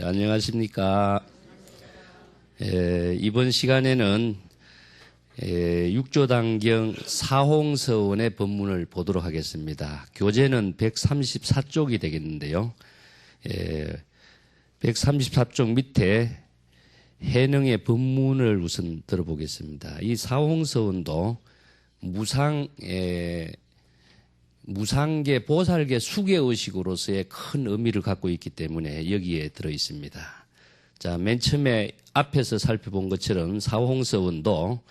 안녕하십니까. 이번 시간에는 육조단경 사홍서원의 법문을 보도록 하겠습니다. 교재는 134쪽이 되겠는데요. 134쪽 밑에 해능의 법문을 우선 들어보겠습니다. 이 사홍서원도 무상계, 보살계, 수계의식으로서의 큰 의미를 갖고 있기 때문에 여기에 들어 있습니다. 자, 맨 처음에 앞에서 살펴본 것처럼 사홍서원도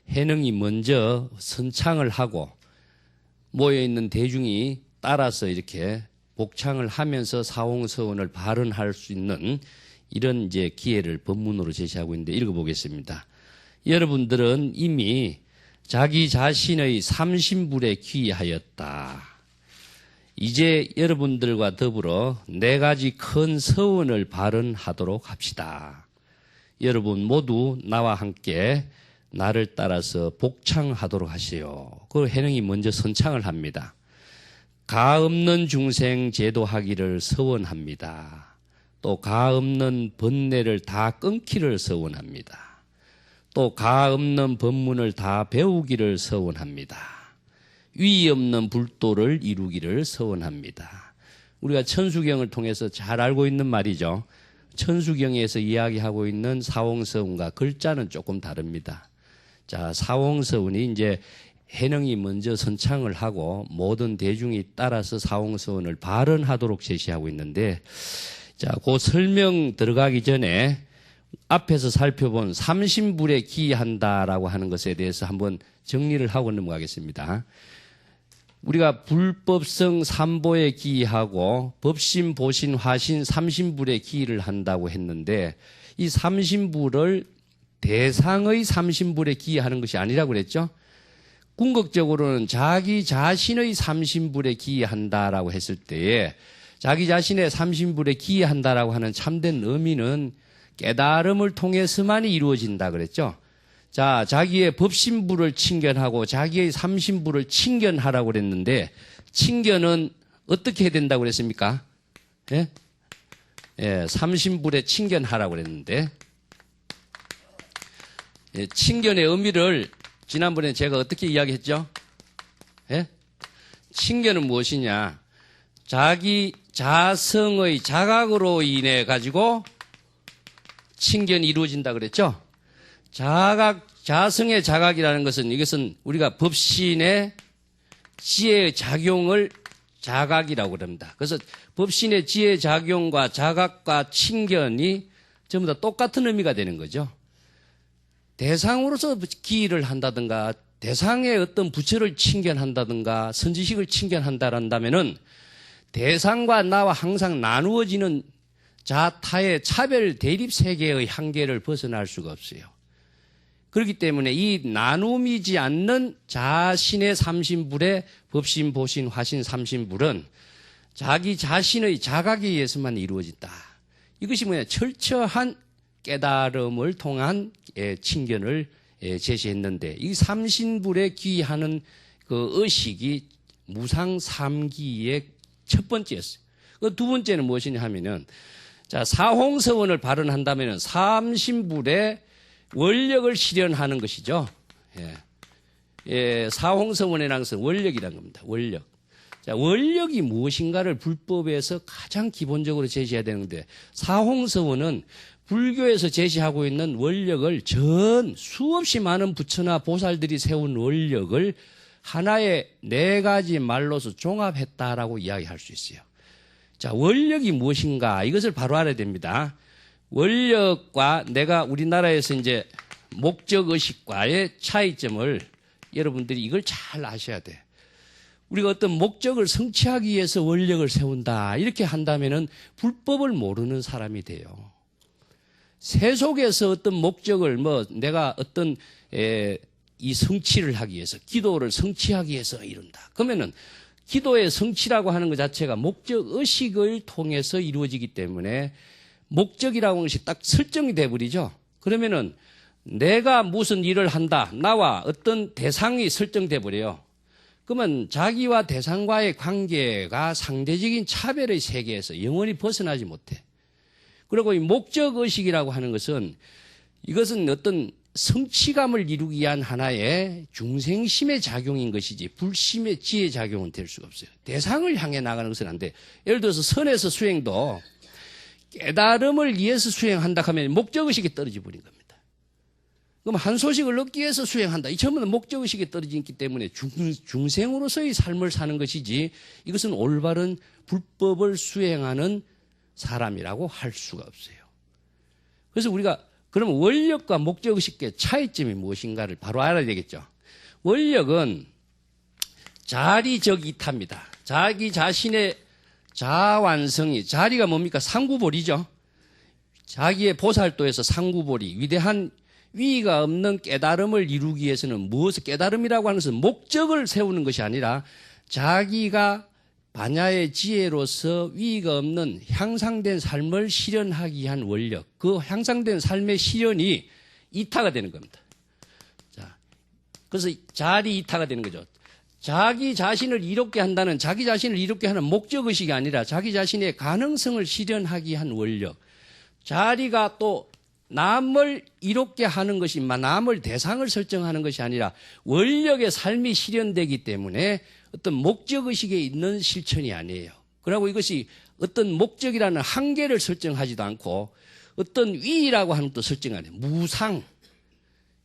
해능이 먼저 선창을 하고 모여있는 대중이 따라서 이렇게 복창을 하면서 사홍서원을 발언할 수 있는 이런 이제 기회를 법문으로 제시하고 있는데 읽어보겠습니다. 여러분들은 이미 자기 자신의 삼신불에 귀하였다. 이제 여러분들과 더불어 4가지 큰 서원을 발언하도록 합시다. 여러분 모두 나와 함께 나를 따라서 복창하도록 하시오. 그 해능이 먼저 선창을 합니다. 가 없는 중생 제도하기를 서원합니다. 또 가 없는 번뇌를 다 끊기를 서원합니다. 또 가 없는 법문을 다 배우기를 서원합니다. 위 없는 불도를 이루기를 서원합니다. 우리가 천수경을 통해서 잘 알고 있는 말이죠. 천수경에서 이야기하고 있는 사홍서원과 글자는 조금 다릅니다. 자, 사홍서원이 이제 해능이 먼저 선창을 하고 모든 대중이 따라서 사홍서원을 발언하도록 제시하고 있는데, 자, 그 설명 들어가기 전에 앞에서 살펴본 삼신불에 기한다라고 하는 것에 대해서 한번 정리를 하고 넘어가겠습니다. 우리가 불법성 삼보에 기하고 법신, 보신, 화신, 삼신불에 기를 한다고 했는데 이 삼신불을 대상의 삼신불에 기하는 것이 아니라고 그랬죠. 궁극적으로는 자기 자신의 삼신불에 기한다라고 했을 때에 자기 자신의 삼신불에 기한다라고 하는 참된 의미는 깨달음을 통해서만이 이루어진다 그랬죠. 자, 자기의 법신불을 칭견하고 자기의 삼신불을 칭견하라고 그랬는데 칭견은 어떻게 해야 된다고 그랬습니까? 예? 예, 삼신불에 칭견하라고 그랬는데 예, 칭견의 의미를 지난번에 제가 어떻게 이야기했죠? 예? 칭견은 무엇이냐? 자기 자성의 자각으로 인해 가지고 칭견이 이루어진다 그랬죠? 자성의 자각이라는 것은 이것은 우리가 법신의 지혜의 작용을 자각이라고 그럽니다. 그래서 법신의 지혜의 작용과 자각과 칭견이 전부 다 똑같은 의미가 되는 거죠. 대상으로서 기를 한다든가 대상의 어떤 부처를 칭견한다든가 선지식을 칭견한다란다면은 대상과 나와 항상 나누어지는 자타의 차별 대립 세계의 한계를 벗어날 수가 없어요. 그렇기 때문에 이 나눔이지 않는 자신의 삼신불의 법신, 보신, 화신, 삼신불은 자기 자신의 자각에 의해서만 이루어진다. 이것이 뭐냐? 철저한 깨달음을 통한 칭견을 제시했는데 이 삼신불에 귀하는 그 의식이 무상삼기의 첫 번째였어요. 그 두 번째는 무엇이냐 하면은 자, 사홍서원을 발언한다면 삼신불의 원력을 실현하는 것이죠. 사홍서원이라는 것은 원력이라는 겁니다. 원력. 자, 원력이 무엇인가를 불법에서 가장 기본적으로 제시해야 되는데 사홍서원은 불교에서 제시하고 있는 원력을 수없이 많은 부처나 보살들이 세운 원력을 하나의 4가지 말로서 종합했다라고 이야기할 수 있어요. 자, 원력이 무엇인가? 이것을 바로 알아야 됩니다. 원력과 내가 우리나라에서 이제 목적의식과의 차이점을 여러분들이 이걸 잘 아셔야 돼. 우리가 어떤 목적을 성취하기 위해서 원력을 세운다. 이렇게 한다면은 불법을 모르는 사람이 돼요. 세속에서 어떤 목적을 내가 어떤 이 성취를 하기 위해서 기도를 성취하기 위해서 이룬다. 그러면은 기도의 성취라고 하는 것 자체가 목적의식을 통해서 이루어지기 때문에 목적이라고 하는 것이 딱 설정이 돼버리죠. 그러면은 내가 무슨 일을 한다. 나와 어떤 대상이 설정돼 버려요. 그러면 자기와 대상과의 관계가 상대적인 차별의 세계에서 영원히 벗어나지 못해. 그리고 이 목적의식이라고 하는 것은 이것은 어떤 성취감을 이루기 위한 하나의 중생심의 작용인 것이지 불심의 지혜 작용은 될 수가 없어요. 대상을 향해 나가는 것은 안 돼. 예를 들어서 선에서 수행도 깨달음을 위해서 수행한다 하면 목적의식이 떨어져 버린 겁니다. 그럼 한 소식을 얻기 위해서 수행한다. 이 전부 다 목적의식이 떨어져 있기 때문에 중생으로서의 삶을 사는 것이지 이것은 올바른 불법을 수행하는 사람이라고 할 수가 없어요. 그래서 우리가 그러면 원력과 목적의식의 차이점이 무엇인가를 바로 알아야 되겠죠. 원력은 자리적 이타입니다. 자기 자신의 자완성이, 자리가 뭡니까? 상구보리죠. 자기의 보살도에서 상구보리, 위대한 위의가 없는 깨달음을 이루기 위해서는 무엇을, 깨달음이라고 하는 것은 목적을 세우는 것이 아니라 자기가 반야의 지혜로서 위의가 없는 향상된 삶을 실현하기 위한 원력, 그 향상된 삶의 실현이 이타가 되는 겁니다. 자, 그래서 자리 이타가 되는 거죠. 자기 자신을 이롭게 한다는, 자기 자신을 이롭게 하는 목적의식이 아니라 자기 자신의 가능성을 실현하기 위한 원력. 자리가 또 남을 이롭게 하는 것이, 남을 대상을 설정하는 것이 아니라 원력의 삶이 실현되기 때문에 어떤 목적의식에 있는 실천이 아니에요. 그리고 이것이 어떤 목적이라는 한계를 설정하지도 않고 어떤 위라고 하는 것도 설정 안 해요. 무상,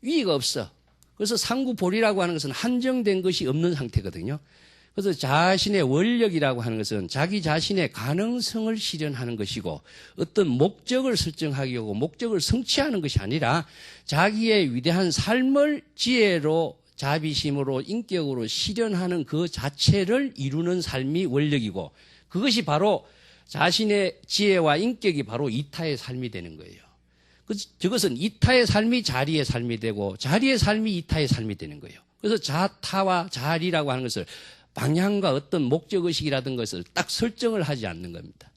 위가 없어. 그래서 상구보리라고 하는 것은 한정된 것이 없는 상태거든요. 그래서 자신의 원력이라고 하는 것은 자기 자신의 가능성을 실현하는 것이고 어떤 목적을 설정하기 위하고 목적을 성취하는 것이 아니라 자기의 위대한 삶을 지혜로 자비심으로 인격으로 실현하는 그 자체를 이루는 삶이 원력이고 그것이 바로 자신의 지혜와 인격이 바로 이타의 삶이 되는 거예요. 저것은 이타의 삶이 자리의 삶이 되고 자리의 삶이 이타의 삶이 되는 거예요. 그래서 자타와 자리라고 하는 것을 방향과 어떤 목적의식이라든 것을 딱 설정을 하지 않는 겁니다.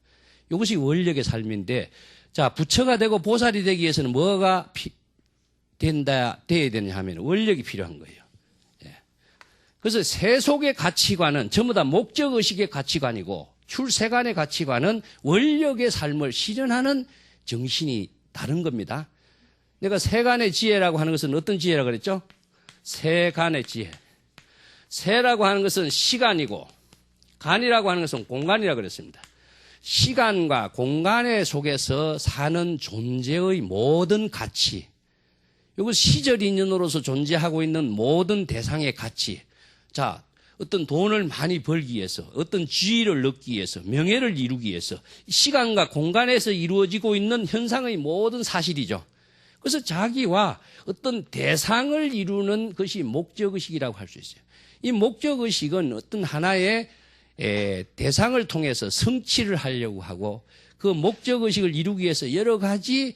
이것이 원력의 삶인데, 자, 부처가 되고 보살이 되기 위해서는 뭐가 돼야 되냐 하면 원력이 필요한 거예요. 예. 그래서 세속의 가치관은 전부 다 목적의식의 가치관이고 출세간의 가치관은 원력의 삶을 실현하는 정신이 다른 겁니다. 내가 세간의 지혜라고 하는 것은 어떤 지혜라고 그랬죠? 세간의 지혜. 세라고 하는 것은 시간이고 간이라고 하는 것은 공간이라고 그랬습니다. 시간과 공간의 속에서 사는 존재의 모든 가치, 이거 시절 인연으로서 존재하고 있는 모든 대상의 가치. 자, 어떤 돈을 많이 벌기 위해서, 어떤 지위를 얻기 위해서, 명예를 이루기 위해서 시간과 공간에서 이루어지고 있는 현상의 모든 사실이죠. 그래서 자기와 어떤 대상을 이루는 것이 목적의식이라고 할 수 있어요. 이 목적의식은 어떤 하나의 대상을 통해서 성취를 하려고 하고 그 목적의식을 이루기 위해서 여러 가지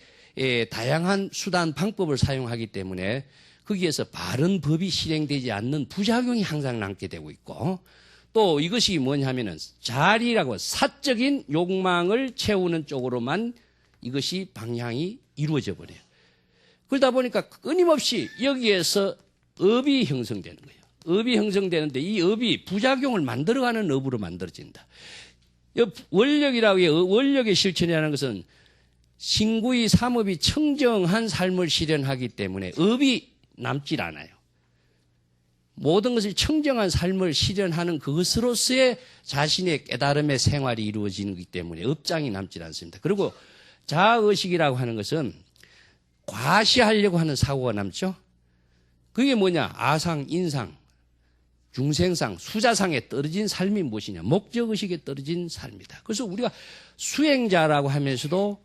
다양한 수단, 방법을 사용하기 때문에 거기에서 바른 법이 실행되지 않는 부작용이 항상 남게 되고 있고 또 이것이 뭐냐면은 자리라고 사적인 욕망을 채우는 쪽으로만 이것이 방향이 이루어져 버려요. 그러다 보니까 끊임없이 여기에서 업이 형성되는 거예요. 업이 형성되는데 이 업이 부작용을 만들어가는 업으로 만들어진다. 원력이라고 해요. 원력의 실천이라는 것은 신구의 삼업이 청정한 삶을 실현하기 때문에 업이 남질 않아요. 모든 것을 청정한 삶을 실현하는 그것으로서의 자신의 깨달음의 생활이 이루어지는 것이기 때문에 업장이 남질 않습니다. 그리고 자아의식이라고 하는 것은 과시하려고 하는 사고가 남죠. 그게 뭐냐? 아상, 인상, 중생상, 수자상에 떨어진 삶이 무엇이냐? 목적의식에 떨어진 삶이다. 그래서 우리가 수행자라고 하면서도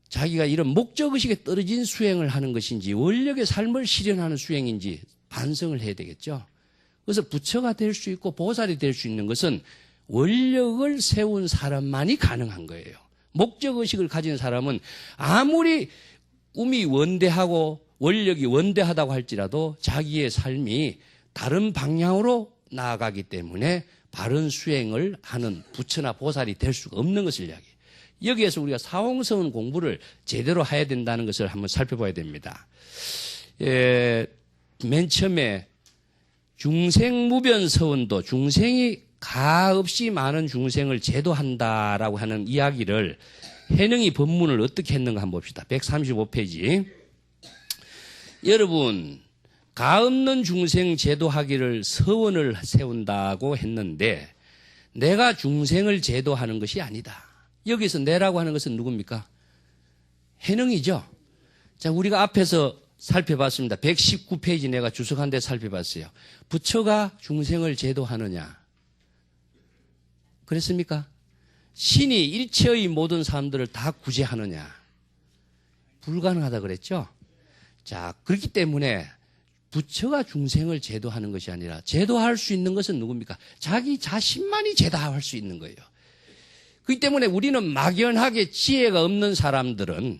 자기가 이런 목적의식에 떨어진 수행을 하는 것인지 원력의 삶을 실현하는 수행인지 반성을 해야 되겠죠. 그래서 부처가 될 수 있고 보살이 될 수 있는 것은 원력을 세운 사람만이 가능한 거예요. 목적의식을 가진 사람은 아무리 꿈이 원대하고 원력이 원대하다고 할지라도 자기의 삶이 다른 방향으로 나아가기 때문에 바른 수행을 하는 부처나 보살이 될 수가 없는 것을 이야기해요. 여기에서 우리가 사홍서원 공부를 제대로 해야 된다는 것을 한번 살펴봐야 됩니다. 맨 처음에 중생무변서원도 중생이 가없이 많은 중생을 제도한다라고 하는 이야기를 해능이 법문을 어떻게 했는가 한번 봅시다. 135페이지. 여러분, 가없는 중생 제도하기를 서원을 세운다고 했는데 내가 중생을 제도하는 것이 아니다. 여기서 내라고 하는 것은 누굽니까? 해능이죠. 자, 우리가 앞에서 살펴봤습니다. 119페이지 내가 주석한 데 살펴봤어요. 부처가 중생을 제도하느냐? 그랬습니까? 신이 일체의 모든 사람들을 다 구제하느냐? 불가능하다 그랬죠? 자, 그렇기 때문에 부처가 중생을 제도하는 것이 아니라 제도할 수 있는 것은 누굽니까? 자기 자신만이 제도할 수 있는 거예요. 그렇기 때문에 우리는 막연하게 지혜가 없는 사람들은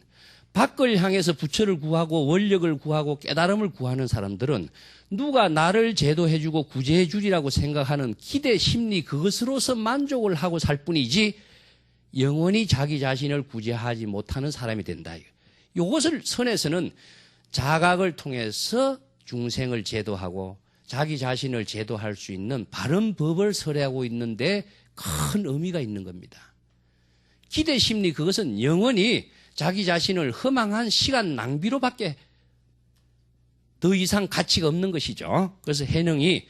밖을 향해서 부처를 구하고 원력을 구하고 깨달음을 구하는 사람들은 누가 나를 제도해주고 구제해주리라고 생각하는 기대 심리 그것으로서 만족을 하고 살 뿐이지 영원히 자기 자신을 구제하지 못하는 사람이 된다. 이것을 선에서는 자각을 통해서 중생을 제도하고 자기 자신을 제도할 수 있는 바른 법을 설하고 있는데 큰 의미가 있는 겁니다. 기대 심리 그것은 영원히 자기 자신을 허망한 시간 낭비로밖에 더 이상 가치가 없는 것이죠. 그래서 해능이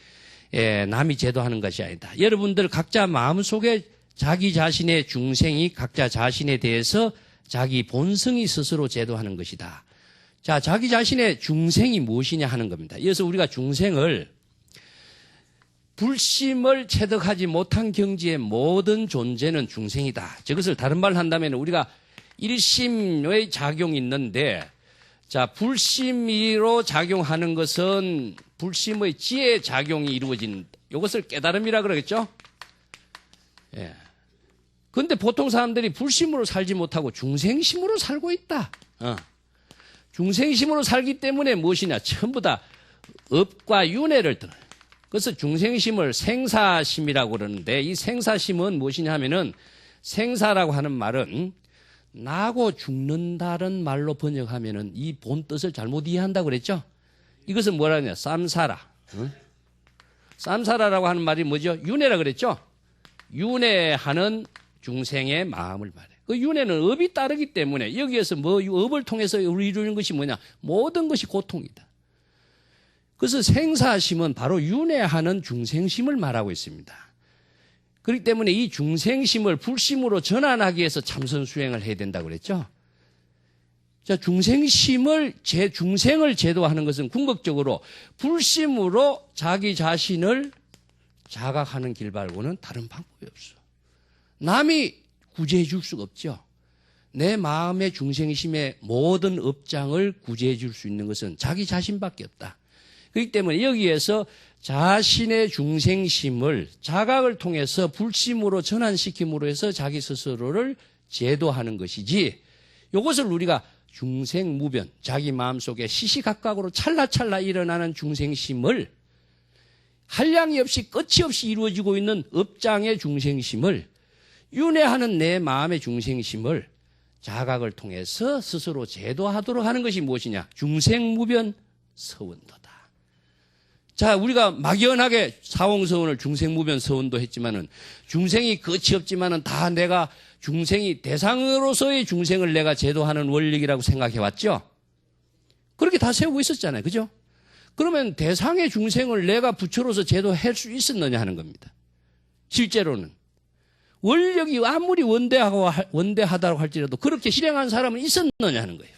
남이 제도하는 것이 아니다. 여러분들 각자 마음속에 자기 자신의 중생이 각자 자신에 대해서 자기 본성이 스스로 제도하는 것이다. 자, 자기 자신의 중생이 무엇이냐 하는 겁니다. 그래서 우리가 중생을 불심을 체득하지 못한 경지의 모든 존재는 중생이다. 저것을 다른 말로 한다면 우리가 일심의 작용이 있는데, 자, 불심으로 작용하는 것은 불심의 지혜 작용이 이루어진, 이것을 깨달음이라 그러겠죠? 예. 근데 보통 사람들이 불심으로 살지 못하고 중생심으로 살고 있다. 중생심으로 살기 때문에 무엇이냐? 전부 다 업과 윤회를 들어요. 그래서 중생심을 생사심이라고 그러는데 이 생사심은 무엇이냐 하면은 생사라고 하는 말은 나고 죽는다는 말로 번역하면은 이 본 뜻을 잘못 이해한다고 그랬죠? 이것은 뭐라냐? 쌈사라. 쌈사라라고 하는 말이 뭐죠? 윤회라 그랬죠? 윤회하는 중생의 마음을 말해. 그 윤회는 업이 따르기 때문에 여기에서 뭐 업을 통해서 이루는 것이 뭐냐? 모든 것이 고통이다. 그래서 생사심은 바로 윤회하는 중생심을 말하고 있습니다. 그렇기 때문에 이 중생심을 불심으로 전환하기 위해서 참선 수행을 해야 된다고 그랬죠. 자, 중생을 제도하는 것은 궁극적으로 불심으로 자기 자신을 자각하는 길 말고는 다른 방법이 없어. 남이 구제해 줄 수가 없죠. 내 마음의 중생심의 모든 업장을 구제해 줄 수 있는 것은 자기 자신밖에 없다. 그렇기 때문에 여기에서 자신의 중생심을 자각을 통해서 불심으로 전환시킴으로 해서 자기 스스로를 제도하는 것이지, 이것을 우리가 중생무변, 자기 마음속에 시시각각으로 찰나찰나 일어나는 중생심을 한량이 없이 끝이 없이 이루어지고 있는 업장의 중생심을 윤회하는 내 마음의 중생심을 자각을 통해서 스스로 제도하도록 하는 것이 무엇이냐? 중생무변 서원도다. 자, 우리가 막연하게 사홍서원을 중생무변 서원도 했지만은 중생이 끝이 없지만은 다 내가 중생이 대상으로서의 중생을 내가 제도하는 원칙이라고 생각해 왔죠? 그렇게 다 세우고 있었잖아요. 그죠? 그러면 대상의 중생을 내가 부처로서 제도할 수 있었느냐 하는 겁니다. 실제로는. 원력이 아무리 원대하다고 할지라도 그렇게 실행한 사람은 있었느냐 하는 거예요.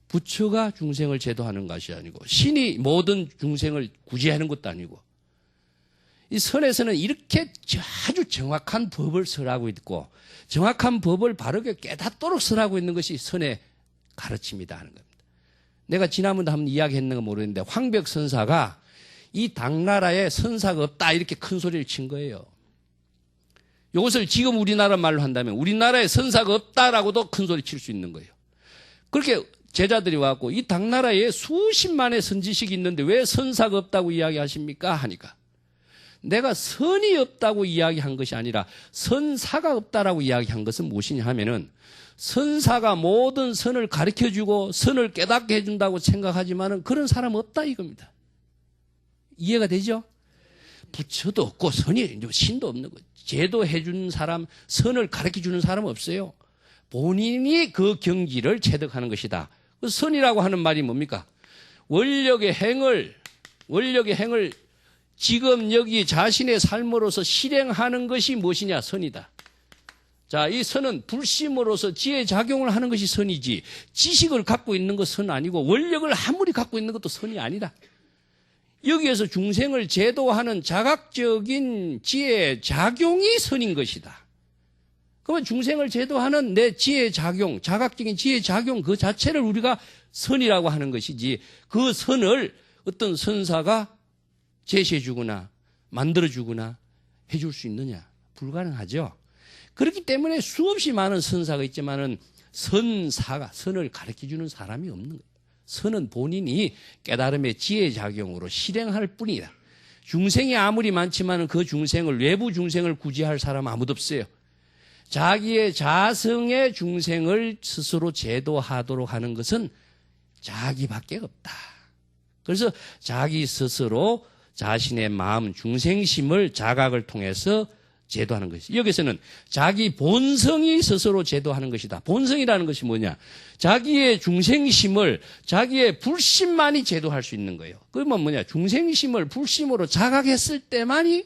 부처가 중생을 제도하는 것이 아니고 신이 모든 중생을 구제하는 것도 아니고, 이 선에서는 이렇게 아주 정확한 법을 설하고 있고 정확한 법을 바르게 깨닫도록 설하고 있는 것이 선의 가르침이다 하는 겁니다. 내가 지난번에 한번 이야기했는가 모르겠는데 황벽 선사가 이 당나라에 선사가 없다 이렇게 큰 소리를 친 거예요. 이것을 지금 우리나라 말로 한다면 우리나라에 선사가 없다라고도 큰 소리 칠 수 있는 거예요. 그렇게 제자들이 와갖고 이 당나라에 수십만의 선지식이 있는데 왜 선사가 없다고 이야기하십니까? 하니까 내가 선이 없다고 이야기한 것이 아니라 선사가 없다라고 이야기한 것은 무엇이냐 하면은 선사가 모든 선을 가르쳐주고 선을 깨닫게 해준다고 생각하지만은 그런 사람 없다 이겁니다. 이해가 되죠? 부처도 없고 신도 없는 거죠. 제도해주는 사람, 선을 가르쳐주는 사람 없어요. 본인이 그 경지를 체득하는 것이다. 그 선이라고 하는 말이 뭡니까? 원력의 행을 지금 여기 자신의 삶으로서 실행하는 것이 무엇이냐? 선이다. 자, 이 선은 불심으로서 지혜 작용을 하는 것이 선이지, 지식을 갖고 있는 것은 아니고 원력을 아무리 갖고 있는 것도 선이 아니다. 여기에서 중생을 제도하는 자각적인 지혜 작용이 선인 것이다. 그러면 중생을 제도하는 내 지혜 작용, 자각적인 지혜 작용 그 자체를 우리가 선이라고 하는 것이지, 그 선을 어떤 선사가 제시해 주거나 만들어 주거나 해줄 수 있느냐? 불가능하죠. 그렇기 때문에 수없이 많은 선사가 있지만은 선을 가르쳐 주는 사람이 없는 거예요. 선은 본인이 깨달음의 지혜 작용으로 실행할 뿐이다. 중생이 아무리 많지만은 그 중생을, 외부 중생을 구제할 사람 아무도 없어요. 자기의 자성의 중생을 스스로 제도하도록 하는 것은 자기밖에 없다. 그래서 자기 스스로 자신의 마음, 중생심을 자각을 통해서 제도하는 것이죠. 여기서는 자기 본성이 스스로 제도하는 것이다. 본성이라는 것이 뭐냐? 자기의 중생심을, 자기의 불심만이 제도할 수 있는 거예요. 그러면 뭐냐? 중생심을 불심으로 자각했을 때만이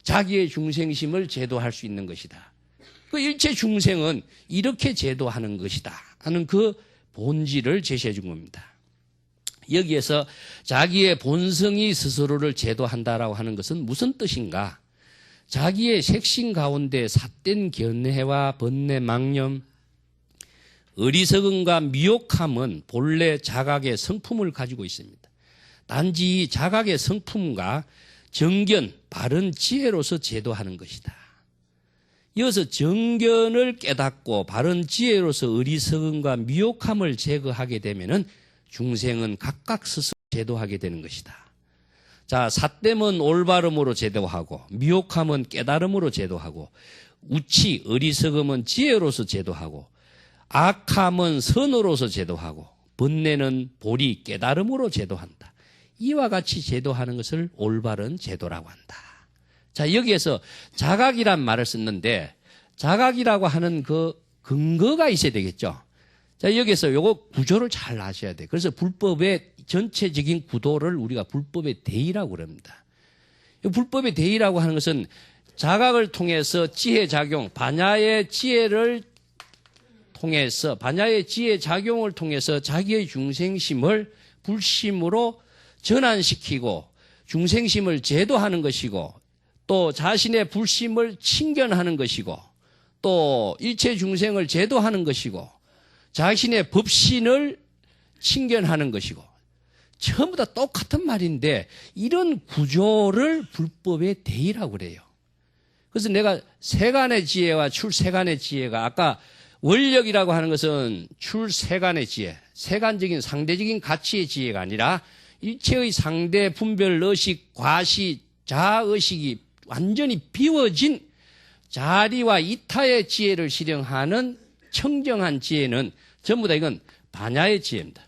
자기의 중생심을 제도할 수 있는 것이다. 그 일체 중생은 이렇게 제도하는 것이다 하는 그 본질을 제시해 준 겁니다. 여기에서 자기의 본성이 스스로를 제도한다라고 하는 것은 무슨 뜻인가? 자기의 색신 가운데 삿된 견해와 번뇌 망념, 어리석음과 미혹함은 본래 자각의 성품을 가지고 있습니다. 단지 자각의 성품과 정견, 바른 지혜로서 제도하는 것이다. 이어서 정견을 깨닫고 바른 지혜로서 어리석음과 미혹함을 제거하게 되면은 중생은 각각 스스로 제도하게 되는 것이다. 자, 삿됨은 올바름으로 제도하고, 미혹함은 깨달음으로 제도하고, 우치, 어리석음은 지혜로서 제도하고, 악함은 선으로서 제도하고, 번뇌는 보리, 깨달음으로 제도한다. 이와 같이 제도하는 것을 올바른 제도라고 한다. 자, 여기에서 자각이란 말을 썼는데, 자각이라고 하는 그 근거가 있어야 되겠죠. 자, 여기에서 요거 구조를 잘 아셔야 돼요. 그래서 불법의 전체적인 구도를 우리가 불법의 대의라고 그럽니다. 불법의 대의라고 하는 것은 자각을 통해서 지혜 작용, 반야의 지혜를 통해서, 반야의 지혜 작용을 통해서 자기의 중생심을 불심으로 전환시키고 중생심을 제도하는 것이고, 또 자신의 불심을 친견하는 것이고, 또 일체 중생을 제도하는 것이고, 자신의 법신을 친견하는 것이고, 전부 다 똑같은 말인데 이런 구조를 불법의 대의라고 그래요. 그래서 내가 세간의 지혜와 출세간의 지혜가, 아까 원력이라고 하는 것은 출세간의 지혜, 세간적인 상대적인 가치의 지혜가 아니라 일체의 상대 분별 의식, 과시, 자의식이 완전히 비워진 자리와 이타의 지혜를 실행하는 청정한 지혜는 전부 다 이건 반야의 지혜입니다.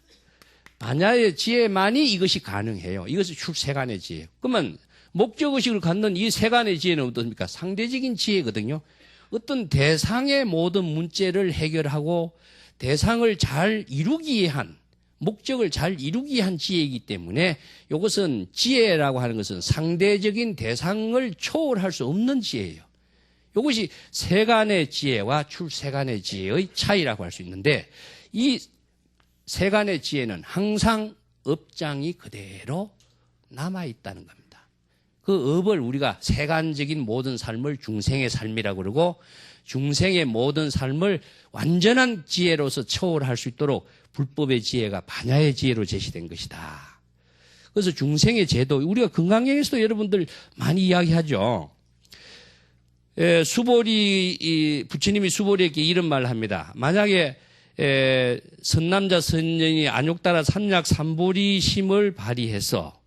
반야의 지혜만이 이것이 가능해요. 이것이 출세간의 지혜. 그러면 목적의식을 갖는 이 세간의 지혜는 어떻습니까? 상대적인 지혜거든요. 어떤 대상의 모든 문제를 해결하고 대상을 잘 이루기 위한, 목적을 잘 이루기 위한 지혜이기 때문에 이것은 지혜라고 하는 것은 상대적인 대상을 초월할 수 없는 지혜예요. 이것이 세간의 지혜와 출세간의 지혜의 차이라고 할 수 있는데, 이 세간의 지혜는 항상 업장이 그대로 남아있다는 겁니다. 그 업을 우리가 세간적인 모든 삶을 중생의 삶이라고 그러고, 중생의 모든 삶을 완전한 지혜로서 초월할 수 있도록 불법의 지혜가 반야의 지혜로 제시된 것이다. 그래서 중생의 제도, 우리가 금강경에서도 여러분들 많이 이야기하죠. 부처님이 수보리에게 이런 말을 합니다. 만약에 선남자 선녀이 안욕따라 삼약 삼보리심을 발휘해서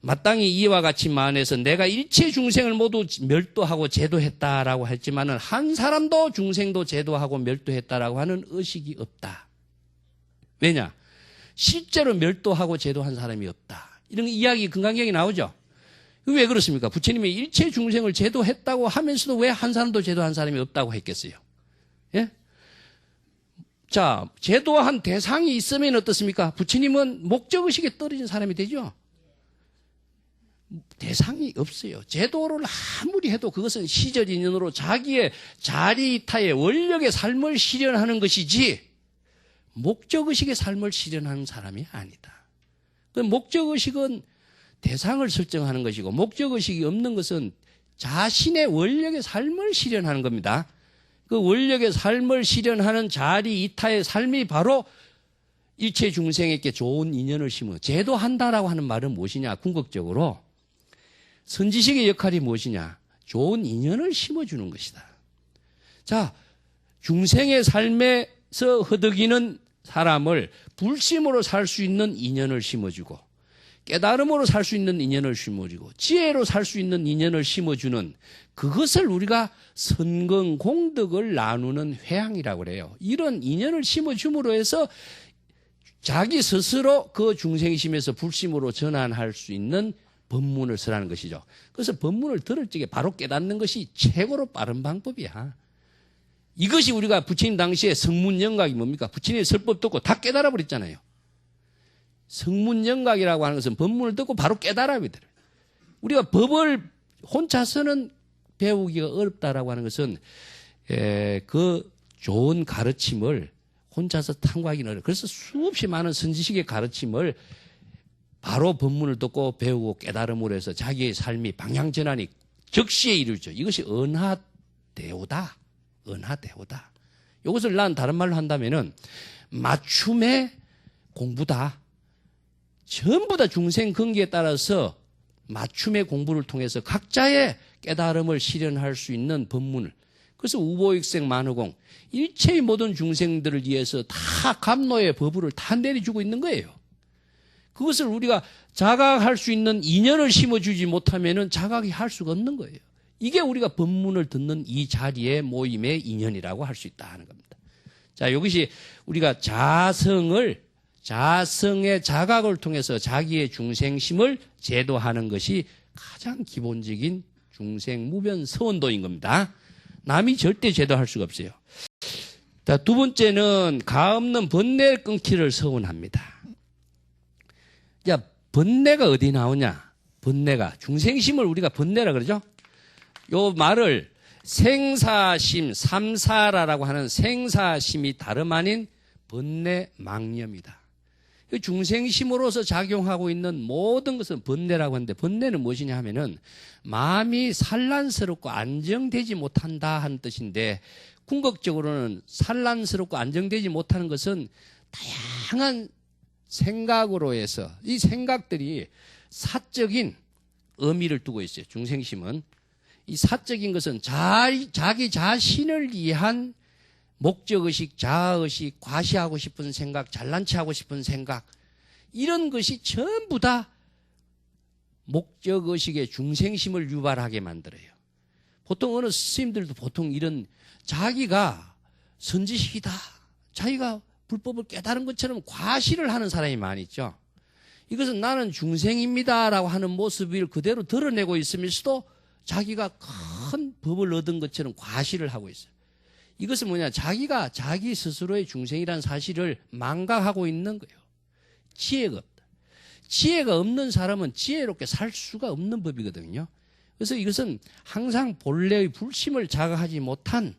마땅히 이와 같이 만해서 내가 일체 중생을 모두 멸도하고 제도했다라고 했지만은 한 사람도 중생도 제도하고 멸도했다라고 하는 의식이 없다. 왜냐? 실제로 멸도하고 제도한 사람이 없다. 이런 이야기 금강경에 나오죠. 왜 그렇습니까? 부처님이 일체 중생을 제도했다고 하면서도 왜 한 사람도 제도한 사람이 없다고 했겠어요? 예? 자, 제도한 대상이 있으면 어떻습니까? 부처님은 목적의식에 떨어진 사람이 되죠? 대상이 없어요. 제도를 아무리 해도 그것은 시절 인연으로 자기의 자리타의 원력의 삶을 실현하는 것이지 목적의식의 삶을 실현하는 사람이 아니다. 그 목적의식은 대상을 설정하는 것이고 목적의식이 없는 것은 자신의 원력의 삶을 실현하는 겁니다. 그 원력의 삶을 실현하는 자리이타의 삶이 바로 일체 중생에게 좋은 인연을 심어 제도한다라고 하는 말은 무엇이냐? 궁극적으로 선지식의 역할이 무엇이냐? 좋은 인연을 심어주는 것이다. 자, 중생의 삶에서 허덕이는 사람을 불심으로 살 수 있는 인연을 심어주고 깨달음으로 살 수 있는 인연을 심어주고 지혜로 살 수 있는 인연을 심어주는 그것을 우리가 선근공덕을 나누는 회양이라고 그래요. 이런 인연을 심어줌으로 해서 자기 스스로 그 중생심에서 불심으로 전환할 수 있는 법문을 쓰라는 것이죠. 그래서 법문을 들을 적에 바로 깨닫는 것이 최고로 빠른 방법이야. 이것이 우리가 부처님 당시에 성문영각이 뭡니까? 부처님의 설법 듣고 다 깨달아 버렸잖아요. 성문영각이라고 하는 것은 법문을 듣고 바로 깨달아야 돼. 우리가 법을 혼자서는 배우기가 어렵다라고 하는 것은 그 좋은 가르침을 혼자서 탐구하기는 어려워요. 그래서 수없이 많은 선지식의 가르침을 바로 법문을 듣고 배우고 깨달음으로 해서 자기의 삶이 방향전환이 적시에 이루죠. 이것이 은하대오다. 은하대오다. 이것을 난 다른 말로 한다면은 맞춤의 공부다. 전부 다 중생 근기에 따라서 맞춤의 공부를 통해서 각자의 깨달음을 실현할 수 있는 법문을. 그래서 우보익생 만허공 일체의 모든 중생들을 위해서 다 감노의 법을 다 내려주고 있는 거예요. 그것을 우리가 자각할 수 있는 인연을 심어주지 못하면은 자각이 할 수가 없는 거예요. 이게 우리가 법문을 듣는 이 자리의 모임의 인연이라고 할 수 있다 하는 겁니다. 자, 이것이 우리가 자성의 자각을 통해서 자기의 중생심을 제도하는 것이 가장 기본적인 중생 무변 서원도인 겁니다. 남이 절대 제도할 수가 없어요. 자, 두 번째는 가없는 번뇌 끊기를 서원합니다. 야, 번뇌가 어디 나오냐? 번뇌가 중생심을 우리가 번뇌라 그러죠? 요 말을 생사심, 삼사라라고 하는 생사심이 다름 아닌 번뇌 망념이다. 중생심으로서 작용하고 있는 모든 것은 번뇌라고 하는데 번뇌는 무엇이냐 하면은 마음이 산란스럽고 안정되지 못한다 하는 뜻인데 궁극적으로는 산란스럽고 안정되지 못하는 것은 다양한 생각으로 해서 이 생각들이 사적인 의미를 두고 있어요. 중생심은. 이 사적인 것은 자기 자신을 위한 목적의식, 자아의식, 과시하고 싶은 생각, 잘난 체하고 싶은 생각 이런 것이 전부 다 목적의식의 중생심을 유발하게 만들어요. 보통 어느 스님들도 보통 이런 자기가 선지식이다. 자기가 불법을 깨달은 것처럼 과시를 하는 사람이 많이 있죠. 이것은 나는 중생입니다라고 하는 모습을 그대로 드러내고 있으면서도 자기가 큰 법을 얻은 것처럼 과시를 하고 있어요. 이것은 뭐냐? 자기가 자기 스스로의 중생이라는 사실을 망각하고 있는 거예요. 지혜가 없다. 지혜가 없는 사람은 지혜롭게 살 수가 없는 법이거든요. 그래서 이것은 항상 본래의 불심을 자각하지 못한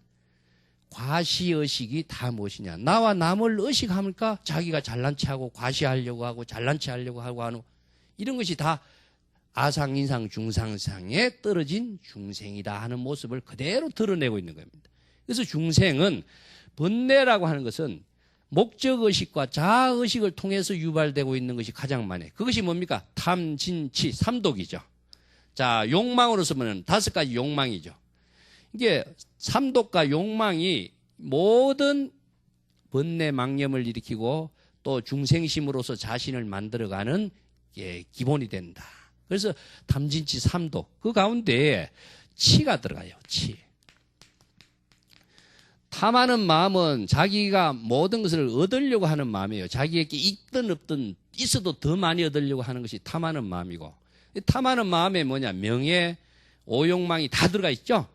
과시의식이 다 무엇이냐? 나와 남을 의식합니까? 자기가 잘난 체하고 과시하려고 하고 잘난 체하려고 하고 하는 이런 것이 다 아상, 인상, 중상상에 떨어진 중생이다 하는 모습을 그대로 드러내고 있는 겁니다. 그래서 중생은 번뇌라고 하는 것은 목적의식과 자아의식을 통해서 유발되고 있는 것이 가장 많아요. 그것이 뭡니까? 탐, 진, 치, 삼독이죠. 자, 욕망으로서 보면 5가지 욕망이죠. 이게 삼독과 욕망이 모든 번뇌 망념을 일으키고 또 중생심으로서 자신을 만들어가는 기본이 된다. 그래서 탐진치 삼독 그 가운데 치가 들어가요. 치. 탐하는 마음은 자기가 모든 것을 얻으려고 하는 마음이에요. 자기에게 있든 없든 있어도 더 많이 얻으려고 하는 것이 탐하는 마음이고 탐하는 마음에 뭐냐? 명예, 오욕망이 다 들어가 있죠.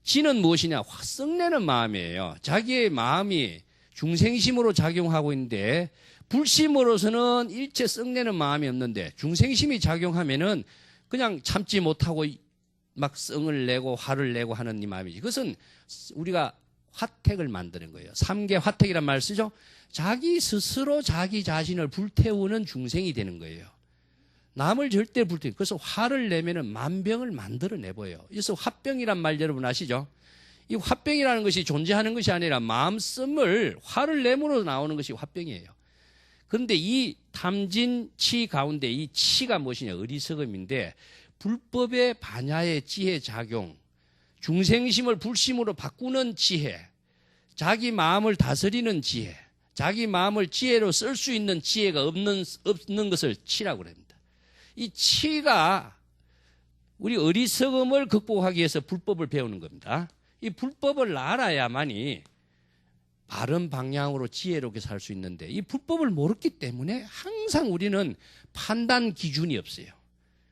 지는 무엇이냐? 썩내는 마음이에요. 자기의 마음이 중생심으로 작용하고 있는데 불심으로서는 일체 썩내는 마음이 없는데 중생심이 작용하면은 그냥 참지 못하고 막 성을 내고 화를 내고 하는 이 마음이지. 그것은 우리가 화택을 만드는 거예요. 삼계 화택이란 말 쓰죠. 자기 스스로 자기 자신을 불태우는 중생이 되는 거예요. 남을 절대 불태우고. 그래서 화를 내면은 만병을 만들어내버려요. 그래서 화병이란 말 여러분 아시죠? 이 화병이라는 것이 존재하는 것이 아니라 마음씀을 화를 내므로 나오는 것이 화병이에요. 그런데 이 탐진치 가운데 이 치가 무엇이냐? 어리석음인데 불법의 반야의 지혜 작용, 중생심을 불심으로 바꾸는 지혜, 자기 마음을 다스리는 지혜, 자기 마음을 지혜로 쓸 수 있는 지혜가 없는 것을 치라고 합니다. 이 치가 우리 어리석음을 극복하기 위해서 불법을 배우는 겁니다. 이 불법을 알아야만이 바른 방향으로 지혜롭게 살 수 있는데 이 불법을 모르기 때문에 항상 우리는 판단 기준이 없어요.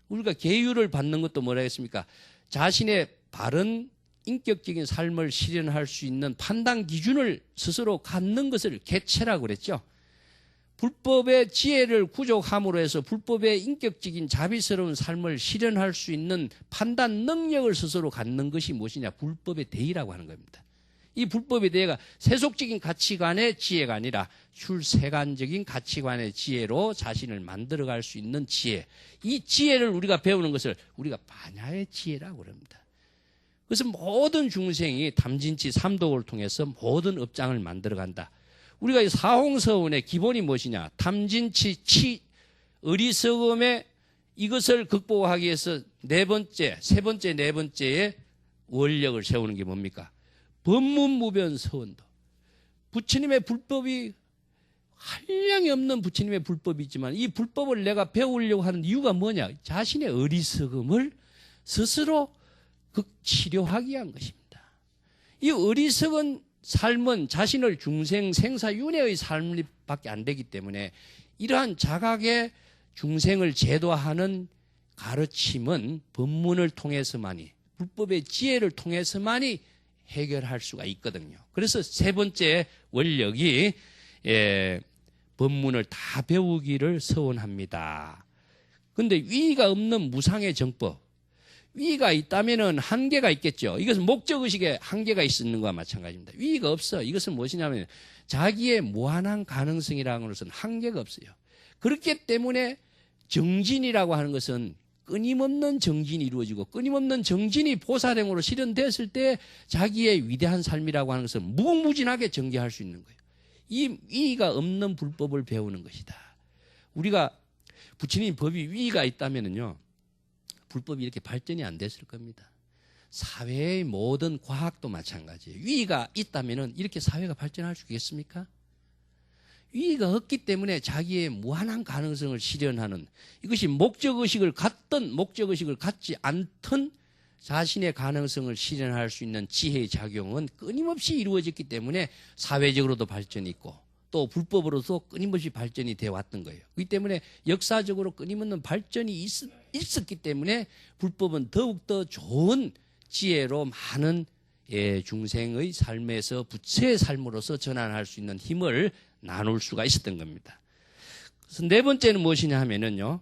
우리가 계율을 받는 것도 뭐라 했습니까? 자신의 바른 인격적인 삶을 실현할 수 있는 판단 기준을 스스로 갖는 것을 개체라고 그랬죠. 불법의 지혜를 구족함으로 해서 불법의 인격적인 자비스러운 삶을 실현할 수 있는 판단 능력을 스스로 갖는 것이 무엇이냐? 불법의 대의라고 하는 겁니다. 이 불법의 대의가 세속적인 가치관의 지혜가 아니라 출세간적인 가치관의 지혜로 자신을 만들어갈 수 있는 지혜. 이 지혜를 우리가 배우는 것을 우리가 반야의 지혜라고 합니다. 그래서 모든 중생이 탐진치 삼독을 통해서 모든 업장을 만들어간다. 우리가 이 사홍서원의 기본이 무엇이냐? 탐진치, 치, 어리석음의 이것을 극복하기 위해서 네 번째의 원력을 세우는 게 뭡니까? 법문무변 서원도. 부처님의 불법이 한량이 없는 부처님의 불법이 있지만 이 불법을 내가 배우려고 하는 이유가 뭐냐? 자신의 어리석음을 스스로 치료하기 위한 것입니다. 이 어리석은 삶은 자신을 중생 생사윤회의 삶밖에 안 되기 때문에 이러한 자각의 중생을 제도하는 가르침은 법문을 통해서만이 불법의 지혜를 통해서만이 해결할 수가 있거든요. 그래서 세 번째 원력이 법문을 다 배우기를 서원합니다. 그런데 위가 없는 무상의 정법, 위가 있다면은 한계가 있겠죠. 이것은 목적의식에 한계가 있는 것과 마찬가지입니다. 위가 없어. 이것은 무엇이냐면 자기의 무한한 가능성이라는 것은 한계가 없어요. 그렇기 때문에 정진이라고 하는 것은 끊임없는 정진이 이루어지고 끊임없는 정진이 보살행으로 실현됐을 때 자기의 위대한 삶이라고 하는 것은 무궁무진하게 전개할 수 있는 거예요. 이 위가 없는 불법을 배우는 것이다. 우리가 부처님 법이 위가 있다면은요, 불법이 이렇게 발전이 안 됐을 겁니다. 사회의 모든 과학도 마찬가지예요. 위가 있다면은 이렇게 사회가 발전할 수 있겠습니까? 위가 없기 때문에 자기의 무한한 가능성을 실현하는, 이것이 목적의식을 갖든 목적의식을 갖지 않든 자신의 가능성을 실현할 수 있는 지혜의 작용은 끊임없이 이루어졌기 때문에 사회적으로도 발전이 있고 또 불법으로도 끊임없이 발전이 되어 왔던 거예요. 그렇기 때문에 역사적으로 끊임없는 발전이 있었기 때문에 불법은 더욱더 좋은 지혜로 많은 중생의 삶에서 부처의 삶으로서 전환할 수 있는 힘을 나눌 수가 있었던 겁니다. 그래서 네 번째는 무엇이냐 하면은요,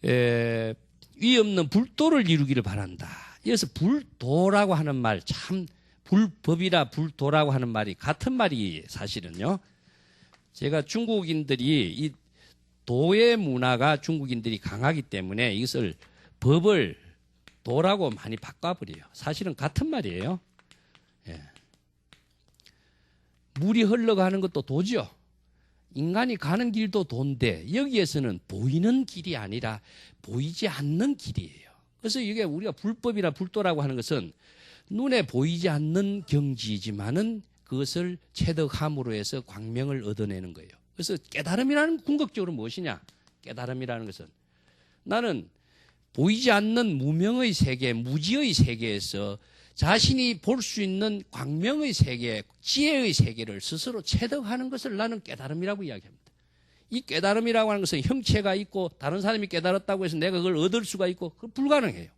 위 없는 불도를 이루기를 바란다. 이어서 불도라고 하는 말, 참 불법이라 불도라고 하는 말이 같은 말이 사실은요. 제가 중국인들이 이 도의 문화가 중국인들이 강하기 때문에 이것을 법을 도라고 많이 바꿔버려요. 사실은 같은 말이에요. 예. 물이 흘러가는 것도 도죠. 인간이 가는 길도 도인데 여기에서는 보이는 길이 아니라 보이지 않는 길이에요. 그래서 이게 우리가 불법이나 불도라고 하는 것은 눈에 보이지 않는 경지이지만은 그것을 체득함으로 해서 광명을 얻어내는 거예요. 그래서 깨달음이라는 궁극적으로 무엇이냐? 깨달음이라는 것은 나는 보이지 않는 무명의 세계, 무지의 세계에서 자신이 볼 수 있는 광명의 세계, 지혜의 세계를 스스로 체득하는 것을 나는 깨달음이라고 이야기합니다. 이 깨달음이라고 하는 것은 형체가 있고 다른 사람이 깨달았다고 해서 내가 그걸 얻을 수가 있고 그건 불가능해요.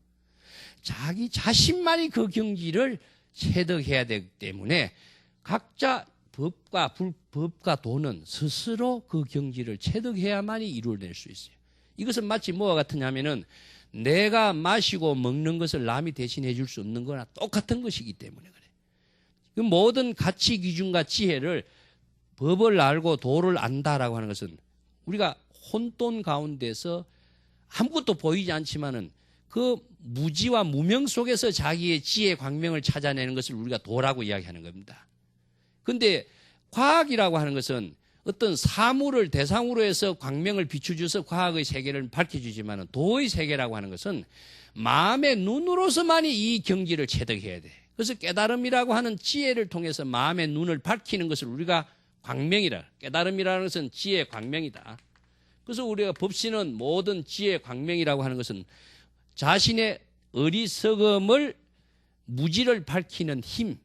자기 자신만이 그 경지를 체득해야 되기 때문에 각자 법과 도는 스스로 그 경지를 체득해야만이 이루어낼 수 있어요. 이것은 마치 뭐와 같으냐면은 내가 마시고 먹는 것을 남이 대신해 줄 수 없는 거나 똑같은 것이기 때문에 그래. 그 모든 가치 기준과 지혜를 법을 알고 도를 안다라고 하는 것은 우리가 혼돈 가운데서 아무것도 보이지 않지만은 그 무지와 무명 속에서 자기의 지혜 광명을 찾아내는 것을 우리가 도라고 이야기하는 겁니다. 그런데 과학이라고 하는 것은 어떤 사물을 대상으로 해서 광명을 비춰줘서 과학의 세계를 밝혀주지만 도의 세계라고 하는 것은 마음의 눈으로서만이 이 경지를 체득해야 돼. 그래서 깨달음이라고 하는 지혜를 통해서 마음의 눈을 밝히는 것을 우리가 광명이라. 깨달음이라는 것은 지혜의 광명이다. 그래서 우리가 법신은 모든 지혜의 광명이라고 하는 것은 자신의 어리석음을 무지를 밝히는 힘,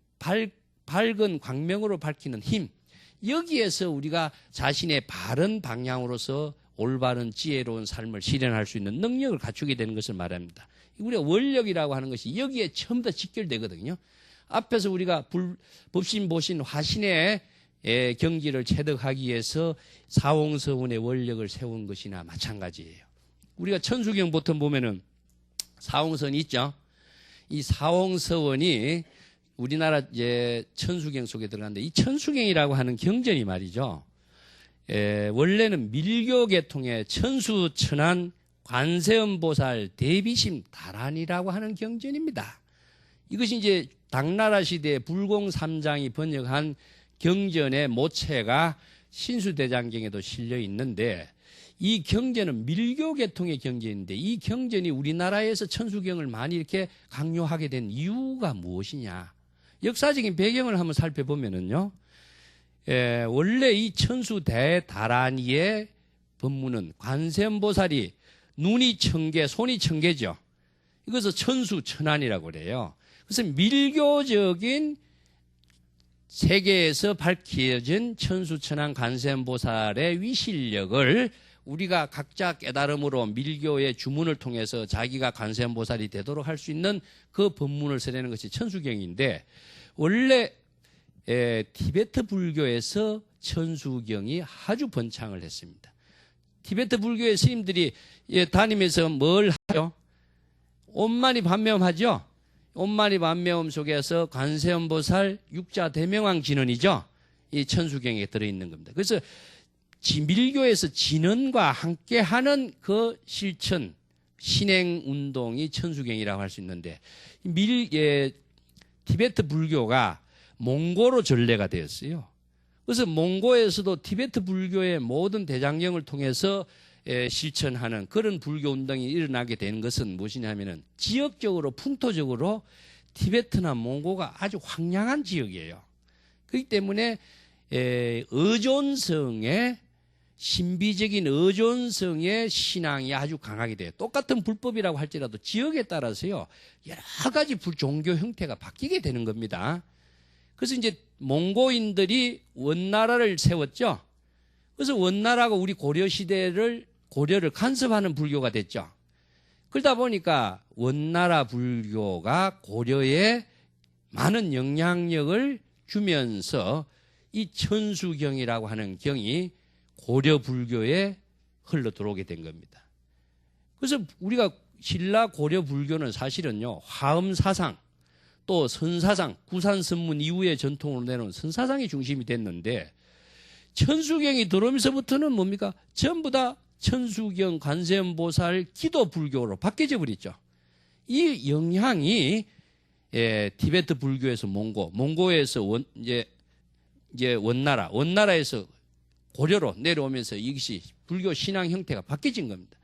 밝은 광명으로 밝히는 힘, 여기에서 우리가 자신의 바른 방향으로서 올바른 지혜로운 삶을 실현할 수 있는 능력을 갖추게 되는 것을 말합니다. 우리가 원력이라고 하는 것이 여기에 처음 다 직결되거든요. 앞에서 우리가 법신, 보신, 화신의 경지를 체득하기 위해서 사홍서원의 원력을 세운 것이나 마찬가지예요. 우리가 천수경 보통 보면은 사홍선이 있죠. 이 사홍서원이 우리나라 이제 천수경 속에 들어가는데 이 천수경이라고 하는 경전이 말이죠. 원래는 밀교 계통의 천수천안 관세음보살 대비심 다란이라고 하는 경전입니다. 이것이 이제 당나라 시대에 불공삼장이 번역한 경전의 모체가 신수대장경에도 실려 있는데 이 경전은 밀교 계통의 경전인데 이 경전이 우리나라에서 천수경을 많이 이렇게 강요하게 된 이유가 무엇이냐? 역사적인 배경을 한번 살펴보면은요, 원래 이 천수대다란이의 법문은 관세음보살이 눈이 천개, 손이 천개죠. 이것을 천수천안이라고 그래요. 그래서 밀교적인 세계에서 밝혀진 천수천안 관세음보살의 위실력을 우리가 각자 깨달음으로 밀교의 주문을 통해서 자기가 관세음보살이 되도록 할 수 있는 그 법문을 써내는 것이 천수경인데 원래 티베트 불교에서 천수경이 아주 번창을 했습니다. 티베트 불교의 스님들이 다니면서 뭘 하죠? 옴마니 반매음하죠? 옴마니 반매음 속에서 관세음보살 육자 대명왕 진언이죠? 이 천수경에 들어있는 겁니다. 그래서 밀교에서 진언과 함께하는 그 실천, 신행 운동이 천수경이라고 할 수 있는데 티베트 불교가 몽고로 전래가 되었어요. 그래서 몽고에서도 티베트 불교의 모든 대장경을 통해서 실천하는 그런 불교 운동이 일어나게 된 것은 무엇이냐면은 지역적으로 풍토적으로 티베트나 몽고가 아주 황량한 지역이에요. 그렇기 때문에 의존성의 신비적인 의존성의 신앙이 아주 강하게 돼요. 똑같은 불법이라고 할지라도 지역에 따라서요 여러 가지 종교 형태가 바뀌게 되는 겁니다. 그래서 이제 몽고인들이 원나라를 세웠죠. 그래서 원나라가 우리 고려를 간섭하는 불교가 됐죠. 그러다 보니까 원나라 불교가 고려에 많은 영향력을 주면서 이 천수경이라고 하는 경이 고려 불교에 흘러 들어오게 된 겁니다. 그래서 우리가 신라 고려 불교는 사실은요, 화엄사상, 또 선사상, 구산선문 이후의 전통으로 내놓은 선사상이 중심이 됐는데, 천수경이 들어오면서부터는 뭡니까? 전부 다 천수경, 관세음보살, 기도 불교로 바뀌어져 버렸죠. 이 영향이 티베트 불교에서 몽고에서 이제 원나라에서 고려로 내려오면서 이것이 불교 신앙 형태가 바뀌어진 겁니다.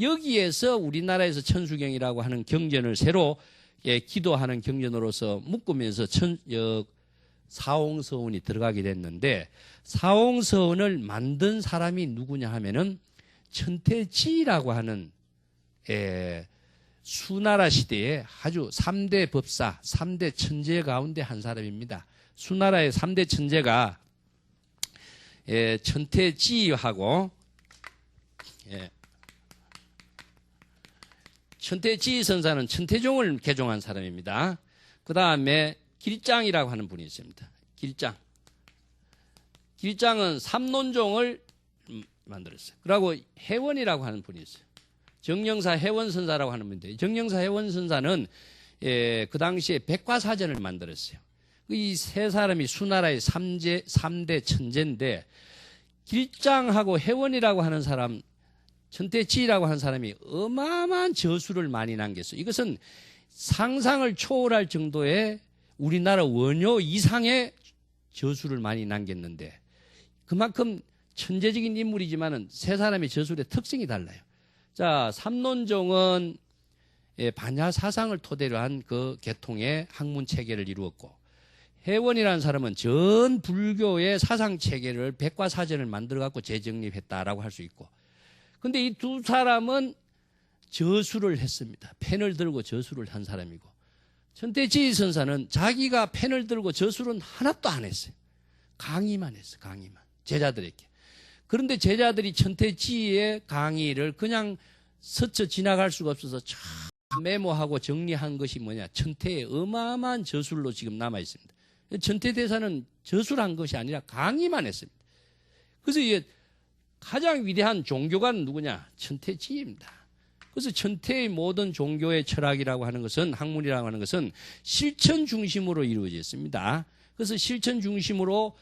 여기에서 우리나라에서 천수경이라고 하는 경전을 새로 기도하는 경전으로서 묶으면서 사홍서원이 들어가게 됐는데 사홍서원을 만든 사람이 누구냐 하면은 천태지라고 하는 수나라 시대에 아주 3대 법사, 3대 천재 가운데 한 사람입니다. 수나라의 3대 천재가 천태지하고 천태지 선사는 천태종을 개종한 사람입니다. 그 다음에 길장이라고 하는 분이 있습니다. 길장. 길장은 삼론종을 만들었어요. 그리고 해원이라고 하는 분이 있어요. 정영사 해원선사라고 하는 분인데, 정영사 해원선사는 그 당시에 백과사전을 만들었어요. 이 세 사람이 수나라의 3대 천재인데, 길장하고 해원이라고 하는 사람, 천태지라고 하는 사람이 어마어마한 저술을 많이 남겼어요. 이것은 상상을 초월할 정도의 우리나라 원효 이상의 저술을 많이 남겼는데, 그만큼 천재적인 인물이지만은 세 사람의 저술의 특성이 달라요. 자, 삼론종은 반야 사상을 토대로 한 그 계통의 학문 체계를 이루었고, 해원이라는 사람은 전 불교의 사상 체계를 백과사전을 만들어 갖고 재정립했다라고 할 수 있고, 근데 이 두 사람은 저술을 했습니다. 펜을 들고 저술을 한 사람이고, 천태지 선사는 자기가 펜을 들고 저술은 하나도 안 했어요. 강의만 했어요. 강의만. 제자들에게. 그런데 제자들이 천태지의 강의를 그냥 스쳐 지나갈 수가 없어서 참 메모하고 정리한 것이 뭐냐. 천태의 어마어마한 저술로 지금 남아 있습니다. 천태대사는 저술한 것이 아니라 강의만 했습니다. 그래서 이게 가장 위대한 종교가는 누구냐? 천태지입니다. 그래서 천태의 모든 종교의 철학이라고 하는 것은, 학문이라고 하는 것은 실천 중심으로 이루어져 있습니다. 그래서 실천 중심으로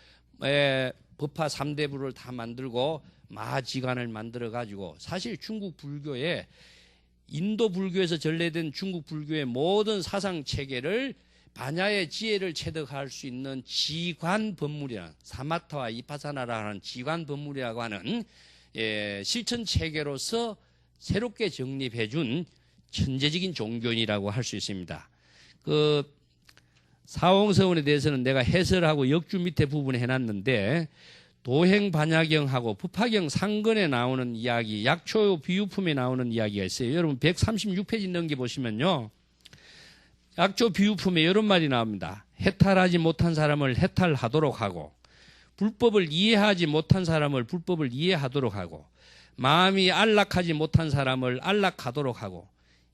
법화 3대부를 다 만들고 마지간을 만들어 가지고, 사실 중국 불교의, 인도 불교에서 전래된 중국 불교의 모든 사상 체계를 반야의 지혜를 체득할 수 있는 지관 법문이라는, 사마타와 이파사나라고 하는 지관 법문이라고 하는 실천 체계로서 새롭게 정립해 준 천재적인 종교인이라고 할 수 있습니다. 그 사홍서원에 대해서는 내가 해설하고 역주 밑에 부분에 해놨는데, 도행반야경하고 법화경 상근에 나오는 이야기, 약초 비유품에 나오는 이야기가 있어요. 여러분 136페이지 넘겨보시면요, 약초 비유품에 이런 말이 나옵니다. 해탈하지 못한 사람을 해탈하도록 하고, 불법을 이해하지 못한 사람을 불법을 이해하도록 하고, 마음이 안락하지 못한 사람을 안락하도록 하고,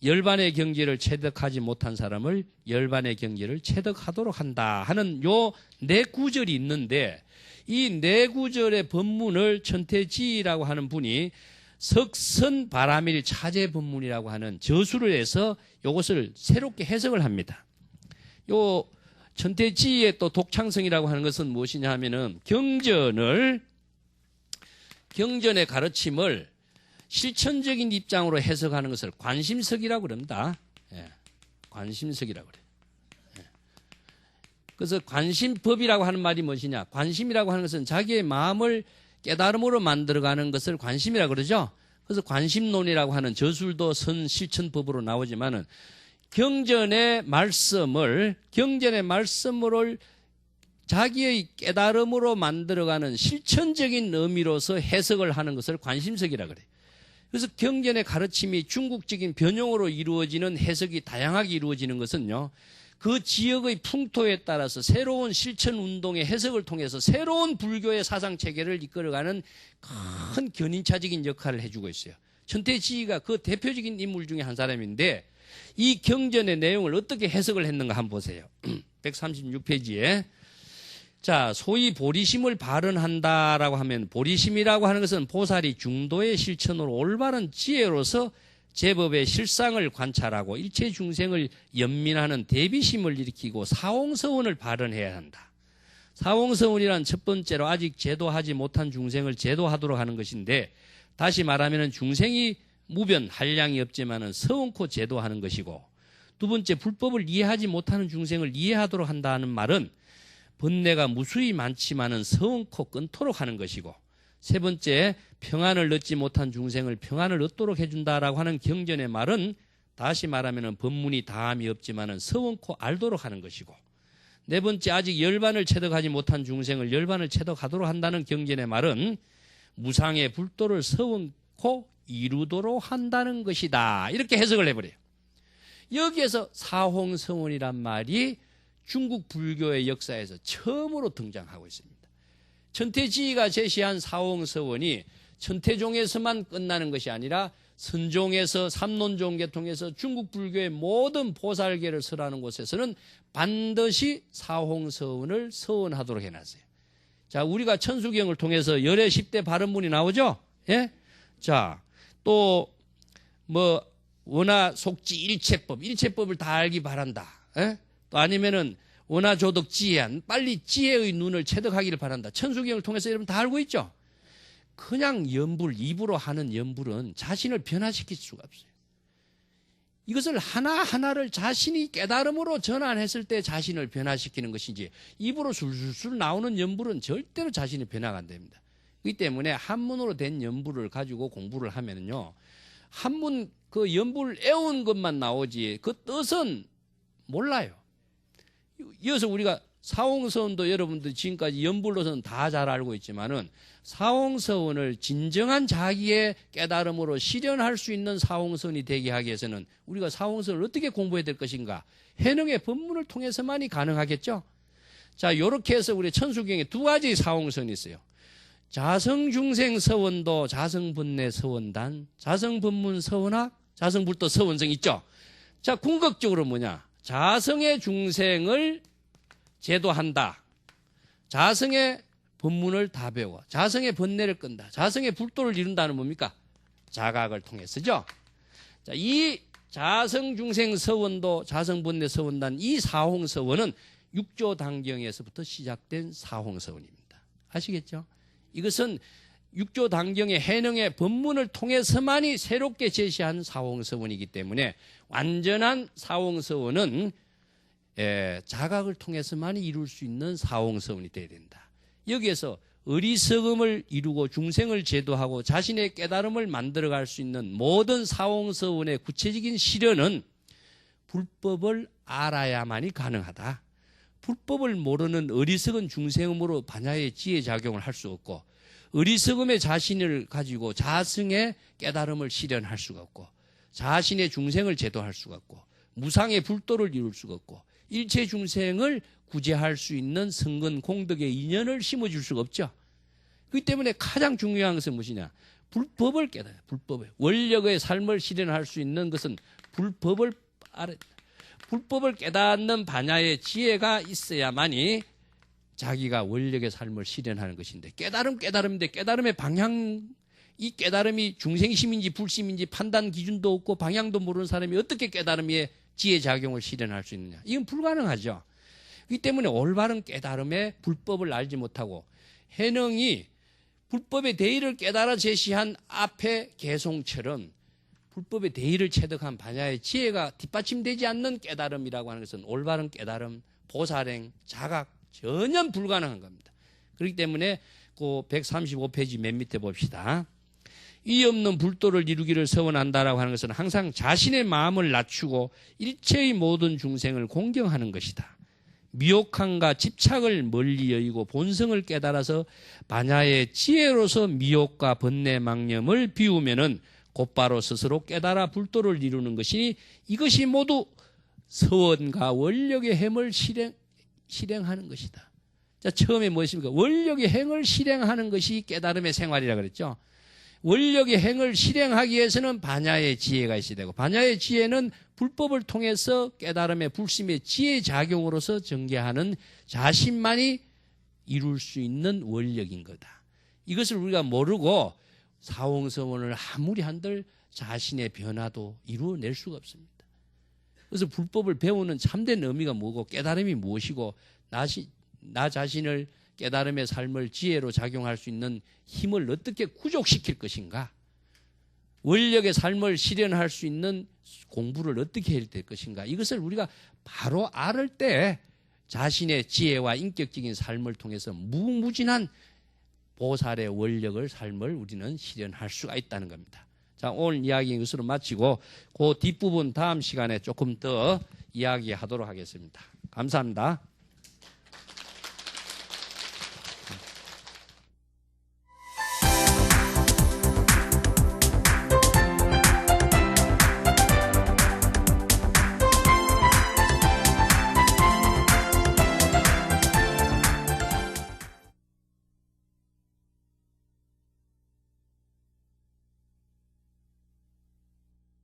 열반의 경지를 체득하지 못한 사람을 열반의 경지를 체득하도록 한다 하는 요 네 구절이 있는데, 이 네 구절의 법문을 천태지라고 하는 분이 석선바라밀 차제 법문이라고 하는 저술을 해서 이것을 새롭게 해석을 합니다. 요 천태지의 또 독창성이라고 하는 것은 무엇이냐 하면은, 경전의 가르침을 실천적인 입장으로 해석하는 것을 관심석이라고 그럽니다. 관심석이라고 그래요. 그래서 관심법이라고 하는 말이 무엇이냐? 관심이라고 하는 것은 자기의 마음을 깨달음으로 만들어가는 것을 관심이라고 그러죠. 그래서 관심론이라고 하는 저술도 선실천법으로 나오지만은, 경전의 말씀을 자기의 깨달음으로 만들어가는 실천적인 의미로서 해석을 하는 것을 관심석이라고 그래요. 그래서 경전의 가르침이 중국적인 변형으로 이루어지는 해석이 다양하게 이루어지는 것은요, 그 지역의 풍토에 따라서 새로운 실천 운동의 해석을 통해서 새로운 불교의 사상 체계를 이끌어가는 큰 견인차적인 역할을 해주고 있어요. 천태지가 그 대표적인 인물 중에 한 사람인데, 이 경전의 내용을 어떻게 해석을 했는가 한번 보세요. 136페이지에. 자, 소위 보리심을 발언한다라고 하면, 보리심이라고 하는 것은 보살이 중도의 실천으로 올바른 지혜로서 제법의 실상을 관찰하고 일체 중생을 연민하는 대비심을 일으키고 사홍서원을 발언해야 한다. 사홍서원이란 첫 번째로 아직 제도하지 못한 중생을 제도하도록 하는 것인데, 다시 말하면 중생이 무변 한량이 없지만은 서원코 제도하는 것이고, 두 번째 불법을 이해하지 못하는 중생을 이해하도록 한다는 말은 번뇌가 무수히 많지만은 서원코 끊도록 하는 것이고, 세 번째 평안을 얻지 못한 중생을 평안을 얻도록 해준다라고 하는 경전의 말은 다시 말하면 법문이 다함이 없지만은 서원코 알도록 하는 것이고, 네 번째 아직 열반을 체득하지 못한 중생을 열반을 체득하도록 한다는 경전의 말은 무상의 불도를 서원코 이루도록 한다는 것이다. 이렇게 해석을 해버려요. 여기에서 사홍서원이란 말이 중국 불교의 역사에서 처음으로 등장하고 있습니다. 천태지가 제시한 사홍서원이 천태종에서만 끝나는 것이 아니라 선종에서 삼론종 계통에서 중국 불교의 모든 보살계를 설하는 곳에서는 반드시 사홍서원을 서원하도록 해놨어요. 자, 우리가 천수경을 통해서 열의 10대 바른문이 나오죠? 예? 자, 또, 원하 속지 일체법을 다 알기 바란다. 예? 또 아니면은, 원하 조덕 지혜, 빨리 지혜의 눈을 체득하기를 바란다. 천수경을 통해서 여러분 다 알고 있죠? 그냥 입으로 하는 연불은 자신을 변화시킬 수가 없어요. 이것을 하나하나를 자신이 깨달음으로 전환했을 때 자신을 변화시키는 것이지, 입으로 술술 나오는 연불은 절대로 자신이 변화가 안 됩니다. 그렇기 때문에 한문으로 된 연불을 가지고 공부를 하면은요, 한문 그 연불 애운 것만 나오지 그 뜻은 몰라요. 이어서 우리가 사홍서원도 여러분들 지금까지 연불로서는 다 잘 알고 있지만은, 사홍서원을 진정한 자기의 깨달음으로 실현할 수 있는 사홍서원이 되게 하기 위해서는 우리가 사홍서원을 어떻게 공부해야 될 것인가? 해능의 법문을 통해서만이 가능하겠죠? 자, 이렇게 해서 우리 천수경에 두 가지 사홍서원이 있어요. 자성중생 서원도, 자성분내 서원단, 자성법문 서원학, 자성불도 서원성 있죠? 자, 궁극적으로 뭐냐? 자성의 중생을 제도한다. 자성의 법문을 다 배워. 자성의 번뇌를 끈다. 자성의 불도를 이룬다는 뭡니까? 자각을 통해서죠. 자, 이 자성중생 서원도, 자성번뇌 서원단, 이 사홍서원은 육조단경에서부터 시작된 사홍서원입니다. 아시겠죠? 이것은 육조단경의 해능의 법문을 통해서만이 새롭게 제시한 사홍서원이기 때문에 완전한 사홍서원은 자각을 통해서만이 이룰 수 있는 사홍서원이 되어야 된다. 여기에서 어리석음을 이루고 중생을 제도하고 자신의 깨달음을 만들어갈 수 있는 모든 사홍서원의 구체적인 실현은 불법을 알아야만이 가능하다. 불법을 모르는 어리석은 중생음으로 반야의 지혜작용을 할 수 없고, 어리석음의 자신을 가지고 자성의 깨달음을 실현할 수가 없고, 자신의 중생을 제도할 수가 없고, 무상의 불도를 이룰 수가 없고, 일체 중생을 구제할 수 있는 성근 공덕의 인연을 심어줄 수가 없죠. 그렇기 때문에 가장 중요한 것은 무엇이냐? 불법을 깨달아요. 불법을. 원력의 삶을 실현할 수 있는 것은 불법을 알아야 된다. 불법을 깨닫는 반야의 지혜가 있어야만이 자기가 원력의 삶을 실현하는 것인데, 깨달음인데 깨달음의 방향, 이 깨달음이 중생심인지 불심인지 판단 기준도 없고 방향도 모르는 사람이 어떻게 깨달음의 지혜작용을 실현할 수 있느냐? 이건 불가능하죠. 그렇기 때문에 올바른 깨달음의 불법을 알지 못하고, 해능이 불법의 대의를 깨달아 제시한 앞의 개송처럼 불법의 대의를 체득한 반야의 지혜가 뒷받침되지 않는 깨달음이라고 하는 것은 올바른 깨달음, 보살행, 자각 전혀 불가능한 겁니다. 그렇기 때문에 그 135페이지 맨 밑에 봅시다. 이 없는 불도를 이루기를 서원한다라고 하는 것은 항상 자신의 마음을 낮추고 일체의 모든 중생을 공경하는 것이다. 미혹함과 집착을 멀리 여의고 본성을 깨달아서 반야의 지혜로서 미혹과 번뇌 망념을 비우면은 곧바로 스스로 깨달아 불도를 이루는 것이니, 이것이 모두 서원과 원력의 행을 실행하는 것이다. 자, 처음에 무엇입니까? 원력의 행을 실행하는 것이 깨달음의 생활이라 그랬죠. 원력의 행을 실행하기 위해서는 반야의 지혜가 있어야 되고, 반야의 지혜는 불법을 통해서 깨달음의 불심의 지혜 작용으로서 전개하는 자신만이 이룰 수 있는 원력인 거다. 이것을 우리가 모르고 사홍서원을 아무리 한들 자신의 변화도 이루어낼 수가 없습니다. 그래서 불법을 배우는 참된 의미가 뭐고, 깨달음이 무엇이고, 나 자신을 깨달음의 삶을 지혜로 작용할 수 있는 힘을 어떻게 구족시킬 것인가, 원력의 삶을 실현할 수 있는 공부를 어떻게 해야 될 것인가, 이것을 우리가 바로 알을 때 자신의 지혜와 인격적인 삶을 통해서 무궁무진한 보살의 원력을 삶을 우리는 실현할 수가 있다는 겁니다. 자, 오늘 이야기 이것으로 마치고 그 뒷부분 다음 시간에 조금 더 이야기하도록 하겠습니다. 감사합니다.